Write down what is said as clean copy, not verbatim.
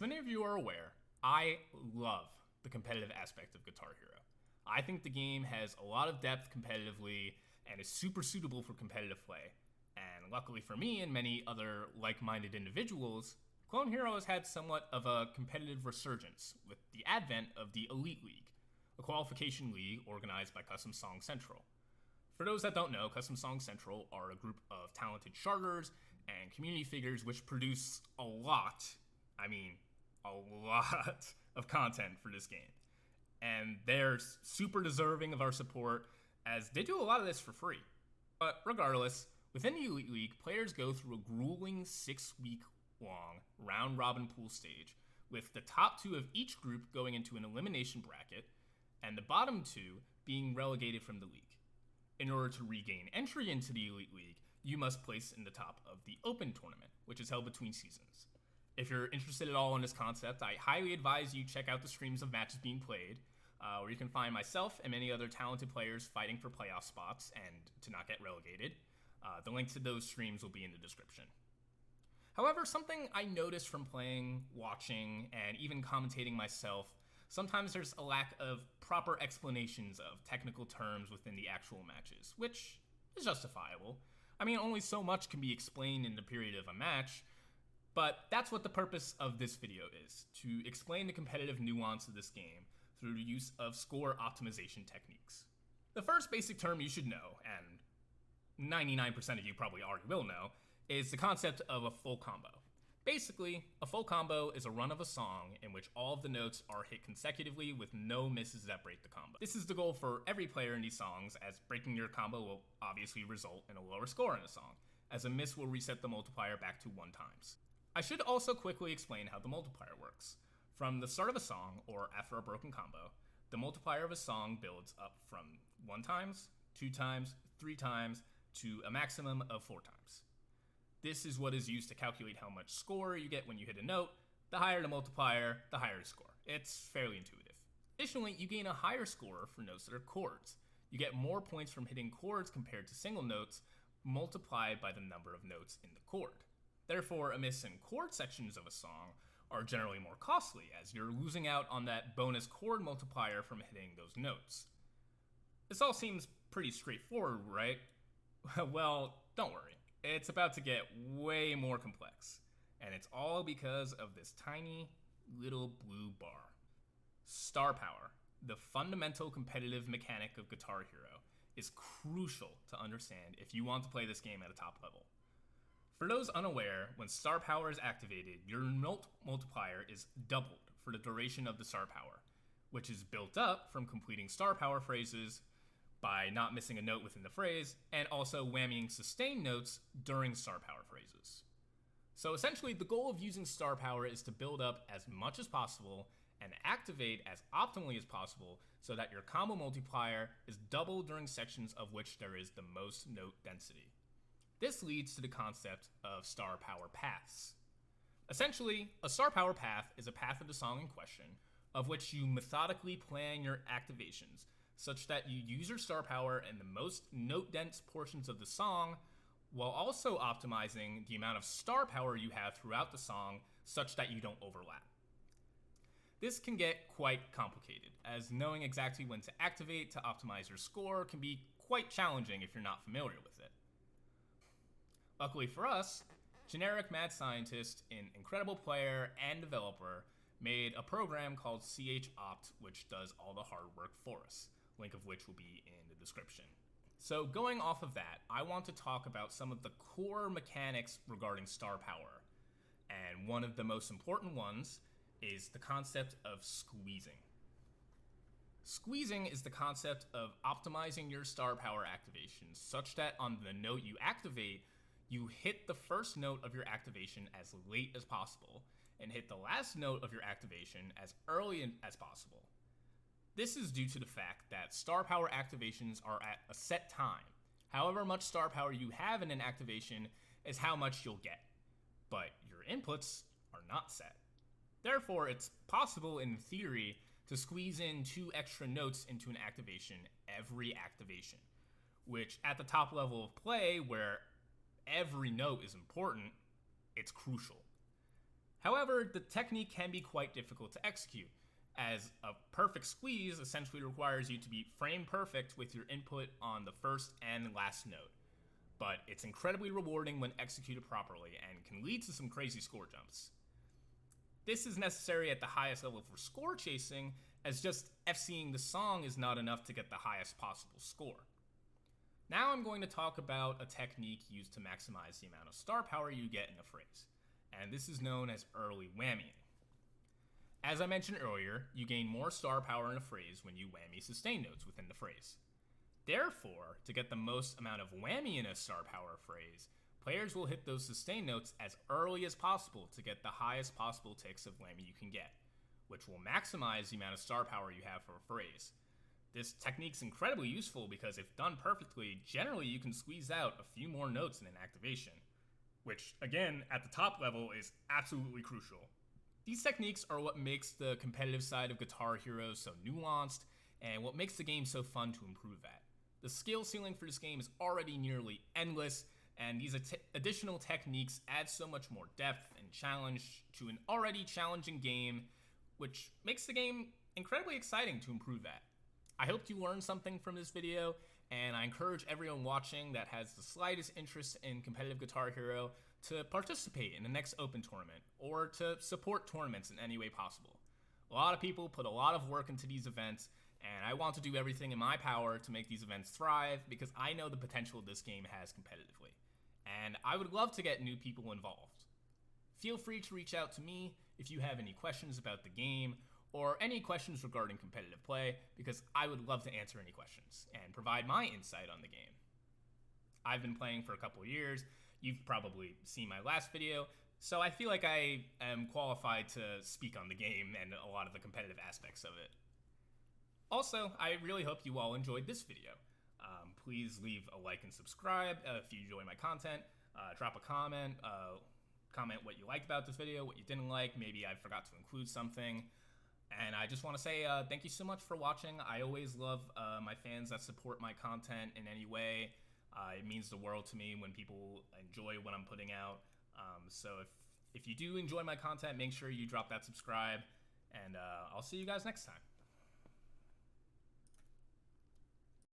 many of you are aware, I love the competitive aspect of Guitar Hero. I think the game has a lot of depth competitively and is super suitable for competitive play. And luckily for me and many other like-minded individuals, Clone Hero has had somewhat of a competitive resurgence with the advent of the Elite League, a qualification league organized by Custom Song Central. For those that don't know, Custom Song Central are a group of talented charters and community figures which produce a lot of content for this game. And they're super deserving of our support, as they do a lot of this for free. But regardless, within the Elite League, players go through a grueling 6-week-long round-robin pool stage, with the top 2 of each group going into an elimination bracket, and the bottom 2 being relegated from the league. In order to regain entry into the Elite League, you must place in the top of the Open Tournament, which is held between seasons. If you're interested at all in this concept, I highly advise you check out the streams of matches being played, where you can find myself and many other talented players fighting for playoff spots and to not get relegated. The link to those streams will be in the description. However, something I noticed from playing, watching, and even commentating myself, sometimes there's a lack of proper explanations of technical terms within the actual matches, which is justifiable. I mean, only so much can be explained in the period of a match, but that's what the purpose of this video is, to explain the competitive nuance of this game through the use of score optimization techniques. The first basic term you should know, and 99% of you probably already will know, is the concept of a full combo. Basically, a full combo is a run of a song in which all of the notes are hit consecutively with no misses that break the combo. This is the goal for every player in these songs, as breaking your combo will obviously result in a lower score in a song, as a miss will reset the multiplier back to 1 times. I should also quickly explain how the multiplier works. From the start of a song, or after a broken combo, the multiplier of a song builds up from 1 times, 2 times, 3 times, to a maximum of 4 times. This is what is used to calculate how much score you get when you hit a note. The higher the multiplier, the higher the score. It's fairly intuitive. Additionally, you gain a higher score for notes that are chords. You get more points from hitting chords compared to single notes, multiplied by the number of notes in the chord. Therefore, a miss in chord sections of a song are generally more costly, as you're losing out on that bonus chord multiplier from hitting those notes. This all seems pretty straightforward, right? Well, don't worry. It's about to get way more complex, and it's all because of this tiny little blue bar. Star power, the fundamental competitive mechanic of Guitar Hero, is crucial to understand if you want to play this game at a top level. For those unaware, when star power is activated, your note multiplier is doubled for the duration of the star power, which is built up from completing star power phrases by not missing a note within the phrase, and also whammying sustained notes during star power phrases. So essentially, the goal of using star power is to build up as much as possible and activate as optimally as possible so that your combo multiplier is doubled during sections of which there is the most note density. This leads to the concept of star power paths. Essentially, a star power path is a path of the song in question, of which you methodically plan your activations, such that you use your star power in the most note-dense portions of the song, while also optimizing the amount of star power you have throughout the song, such that you don't overlap. This can get quite complicated, as knowing exactly when to activate to optimize your score can be quite challenging if you're not familiar with it. Luckily for us, generic mad scientist, an incredible player and developer, made a program called chopt, which does all the hard work for us, link of which will be in the description. So going off of that, I want to talk about some of the core mechanics regarding star power. And one of the most important ones is the concept of squeezing. Squeezing is the concept of optimizing your star power activation such that on the note you activate, you hit the first note of your activation as late as possible, and hit the last note of your activation as early as possible. This is due to the fact that star power activations are at a set time. However much star power you have in an activation is how much you'll get, but your inputs are not set. Therefore, it's possible in theory to squeeze in 2 extra notes into an activation every activation, which at the top level of play, where every note is important, it's crucial. However, the technique can be quite difficult to execute, as a perfect squeeze essentially requires you to be frame perfect with your input on the first and last note. But it's incredibly rewarding when executed properly and can lead to some crazy score jumps. This is necessary at the highest level for score chasing, as just FCing the song is not enough to get the highest possible score. Now I'm going to talk about a technique used to maximize the amount of star power you get in a phrase, and this is known as early whammying. As I mentioned earlier, you gain more star power in a phrase when you whammy sustain notes within the phrase. Therefore, to get the most amount of whammy in a star power phrase, players will hit those sustain notes as early as possible to get the highest possible ticks of whammy you can get, which will maximize the amount of star power you have for a phrase. This technique's incredibly useful because if done perfectly, generally you can squeeze out a few more notes in an activation, which, again, at the top level is absolutely crucial. These techniques are what makes the competitive side of Guitar Hero so nuanced, and what makes the game so fun to improve at. The skill ceiling for this game is already nearly endless, and these additional techniques add so much more depth and challenge to an already challenging game, which makes the game incredibly exciting to improve at. I hope you learned something from this video, and I encourage everyone watching that has the slightest interest in competitive Guitar Hero to participate in the next open tournament, or to support tournaments in any way possible. A lot of people put a lot of work into these events, and I want to do everything in my power to make these events thrive because I know the potential this game has competitively. And I would love to get new people involved. Feel free to reach out to me if you have any questions about the game or any questions regarding competitive play, because I would love to answer any questions and provide my insight on the game. I've been playing for a couple of years. You've probably seen my last video, so I feel like I am qualified to speak on the game and a lot of the competitive aspects of it. Also, I really hope you all enjoyed this video. Please leave a like and subscribe if you enjoy my content. Drop a comment, comment what you liked about this video, what you didn't like, maybe I forgot to include something. And I just want to say thank you so much for watching. I always love my fans that support my content in any way. It means the world to me when people enjoy what I'm putting out. So if you do enjoy my content, make sure you drop that subscribe, and I'll see you guys next time.